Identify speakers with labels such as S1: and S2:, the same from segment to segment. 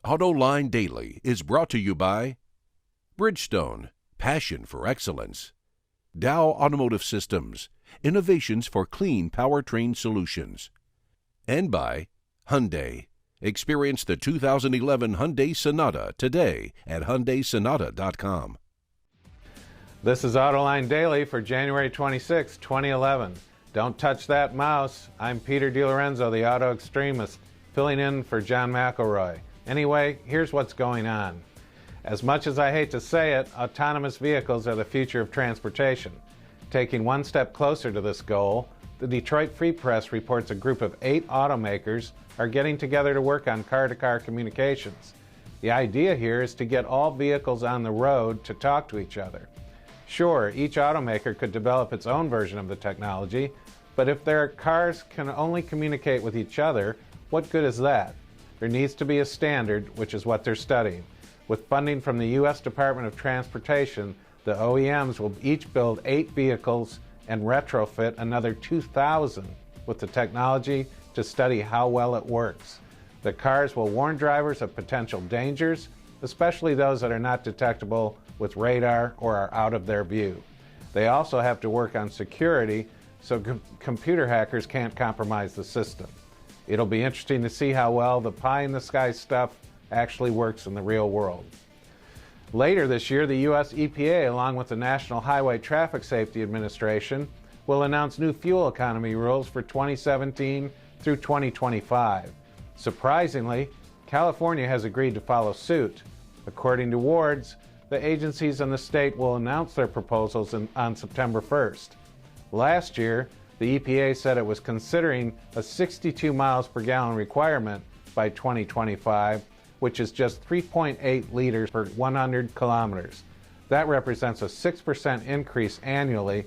S1: Autoline Daily is brought to you by Bridgestone, passion for excellence. Dow Automotive Systems, innovations for clean powertrain solutions. And by Hyundai. Experience the 2011 Hyundai Sonata today at HyundaiSonata.com.
S2: This is Autoline Daily for January 26, 2011. Don't touch that mouse. I'm Peter De Lorenzo, the auto extremist, filling in for John McElroy. Anyway, here's what's going on. As much as I hate to say it, autonomous vehicles are the future of transportation. Taking one step closer to this goal, the Detroit Free Press reports a group of 8 automakers are getting together to work on car-to-car communications. The idea here is to get all vehicles on the road to talk to each other. Sure, each automaker could develop its own version of the technology, but if their cars can only communicate with each other, what good is that? There needs to be a standard, which is what they're studying. With funding from the U.S. Department of Transportation, the OEMs will each build 8 vehicles and retrofit another 2,000 with the technology to study how well it works. The cars will warn drivers of potential dangers, especially those that are not detectable with radar or are out of their view. They also have to work on security so computer hackers can't compromise the system. It'll be interesting to see how well the pie-in-the-sky stuff actually works in the real world. Later this year, the U.S. EPA, along with the National Highway Traffic Safety Administration, will announce new fuel economy rules for 2017 through 2025. Surprisingly, California has agreed to follow suit. According to Wards, the agencies in the state will announce their proposals on September 1st. Last year, the EPA said it was considering a 62 miles per gallon requirement by 2025, which is just 3.8 liters per 100 kilometers. That represents a 6% increase annually,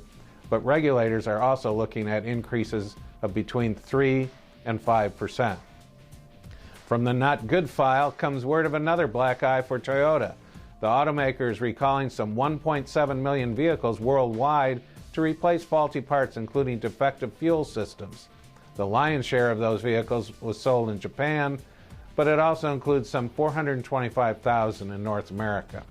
S2: but regulators are also looking at increases of between 3 and 5%. From the not good file comes word of another black eye for Toyota. The automaker is recalling some 1.7 million vehicles worldwide to replace faulty parts, including defective fuel systems. The lion's share of those vehicles was sold in Japan, but it also includes some 425,000 in North America.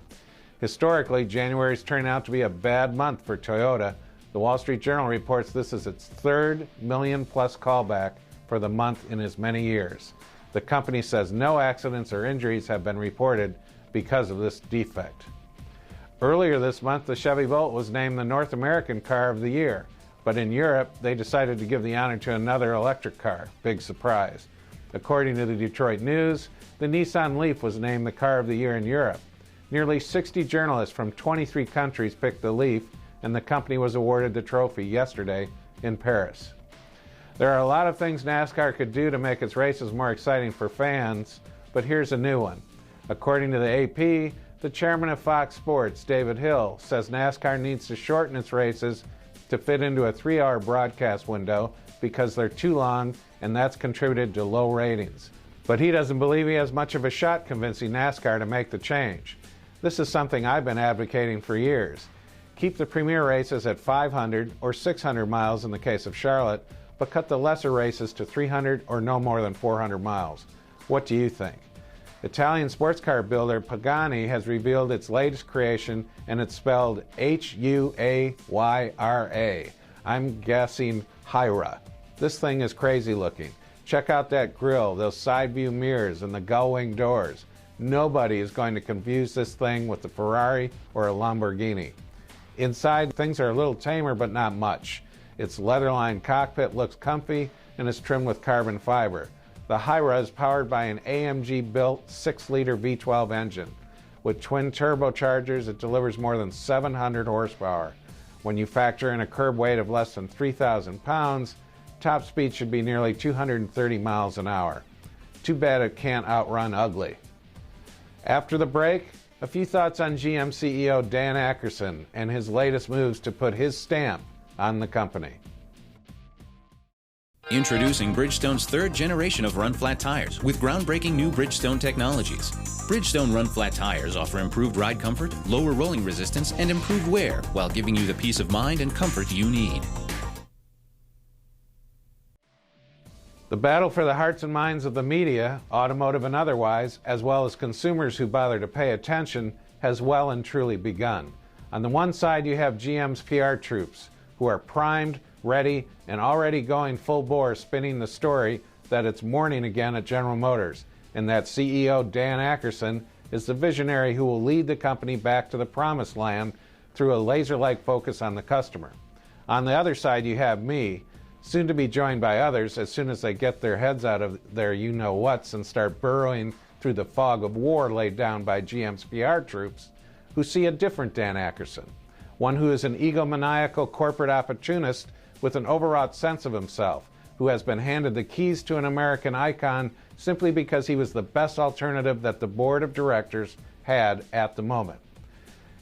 S2: Historically, January is turning out to be a bad month for Toyota. The Wall Street Journal reports this is its 3rd million-plus callback for the month in as many years. The company says no accidents or injuries have been reported because of this defect. Earlier this month, the Chevy Volt was named the North American Car of the Year, but in Europe, they decided to give the honor to another electric car. Big surprise. According to the Detroit News, the Nissan Leaf was named the Car of the Year in Europe. Nearly 60 journalists from 23 countries picked the Leaf, and the company was awarded the trophy yesterday in Paris. There are a lot of things NASCAR could do to make its races more exciting for fans, but here's a new one. According to the AP, the chairman of Fox Sports, David Hill, says NASCAR needs to shorten its races to fit into a 3-hour broadcast window because they're too long, and that's contributed to low ratings. But he doesn't believe he has much of a shot convincing NASCAR to make the change. This is something I've been advocating for years. Keep the premier races at 500 or 600 miles in the case of Charlotte, but cut the lesser races to 300 or no more than 400 miles. What do you think? Italian sports car builder Pagani has revealed its latest creation, and it's spelled Huayra. I'm guessing Huayra. This thing is crazy looking. Check out that grille, those side view mirrors, and the gull-wing doors. Nobody is going to confuse this thing with a Ferrari or a Lamborghini. Inside, things are a little tamer, but not much. Its leather-lined cockpit looks comfy and is trimmed with carbon fiber. The Huayra is powered by an AMG-built 6-liter V12 engine. With twin turbochargers, it delivers more than 700 horsepower. When you factor in a curb weight of less than 3,000 pounds, top speed should be nearly 230 miles an hour. Too bad it can't outrun ugly. After the break, a few thoughts on GM CEO Dan Akerson and his latest moves to put his stamp on the company.
S3: Introducing Bridgestone's 3rd generation of run-flat tires with groundbreaking new Bridgestone technologies. Bridgestone run-flat tires offer improved ride comfort, lower rolling resistance, and improved wear while giving you the peace of mind and comfort you need.
S2: The battle for the hearts and minds of the media, automotive and otherwise, as well as consumers who bother to pay attention, has well and truly begun. On the one side, you have GM's PR troops, who are primed, ready, and already going full bore spinning the story that it's morning again at General Motors, and that CEO Dan Akerson is the visionary who will lead the company back to the promised land through a laser-like focus on the customer. On the other side, you have me, soon to be joined by others as soon as they get their heads out of their you-know-whats and start burrowing through the fog of war laid down by GM's PR troops, who see a different Dan Akerson, one who is an egomaniacal corporate opportunist with an overwrought sense of himself, who has been handed the keys to an American icon simply because he was the best alternative that the board of directors had at the moment,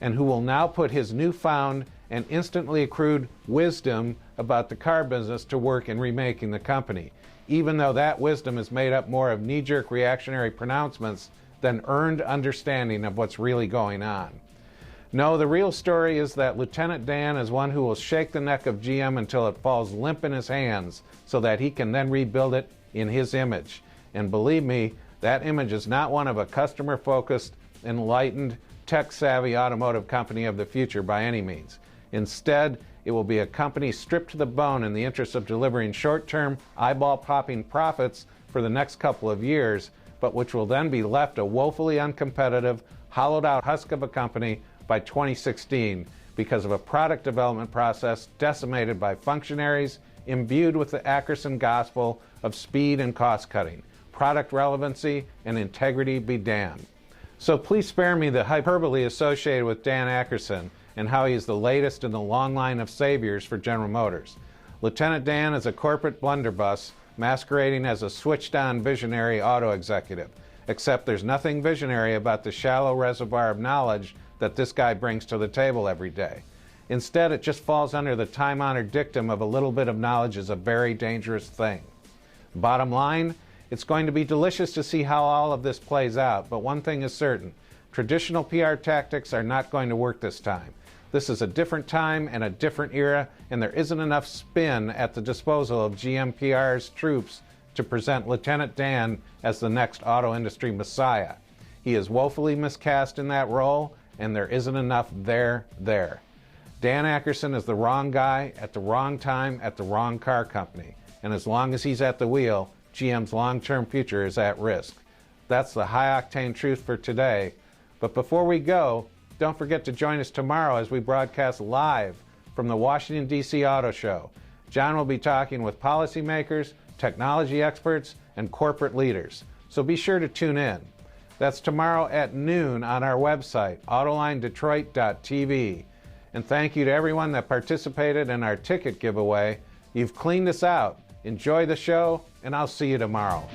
S2: and who will now put his newfound and instantly accrued wisdom about the car business to work in remaking the company, even though that wisdom is made up more of knee-jerk reactionary pronouncements than earned understanding of what's really going on. No, the real story is that Lieutenant Dan is one who will shake the neck of GM until it falls limp in his hands so that he can then rebuild it in his image. And believe me, that image is not one of a customer-focused, enlightened, tech-savvy automotive company of the future by any means. Instead, it will be a company stripped to the bone in the interest of delivering short-term, eyeball-popping profits for the next couple of years, but which will then be left a woefully uncompetitive, hollowed-out husk of a company by 2016 because of a product development process decimated by functionaries imbued with the Akerson gospel of speed and cost-cutting, product relevancy, and integrity be damned. So please spare me the hyperbole associated with Dan Akerson and how he is the latest in the long line of saviors for General Motors. Lieutenant Dan is a corporate blunderbuss masquerading as a switched-on visionary auto executive, except there's nothing visionary about the shallow reservoir of knowledge that this guy brings to the table every day. Instead, it just falls under the time-honored dictum of a little bit of knowledge is a very dangerous thing. Bottom line, it's going to be delicious to see how all of this plays out, but one thing is certain. Traditional PR tactics are not going to work this time. This is a different time and a different era, and there isn't enough spin at the disposal of GM PR's troops to present Lieutenant Dan as the next auto industry messiah. He is woefully miscast in that role, and there isn't enough there. Dan Akerson is the wrong guy at the wrong time at the wrong car company, and as long as he's at the wheel, GM's long-term future is at risk. That's the high-octane truth for today. But before we go, don't forget to join us tomorrow as we broadcast live from the Washington, D.C. Auto Show. John will be talking with policymakers, technology experts, and corporate leaders. So be sure to tune in. That's tomorrow at noon on our website, autolinedetroit.tv. And thank you to everyone that participated in our ticket giveaway. You've cleaned us out. Enjoy the show, and I'll see you tomorrow.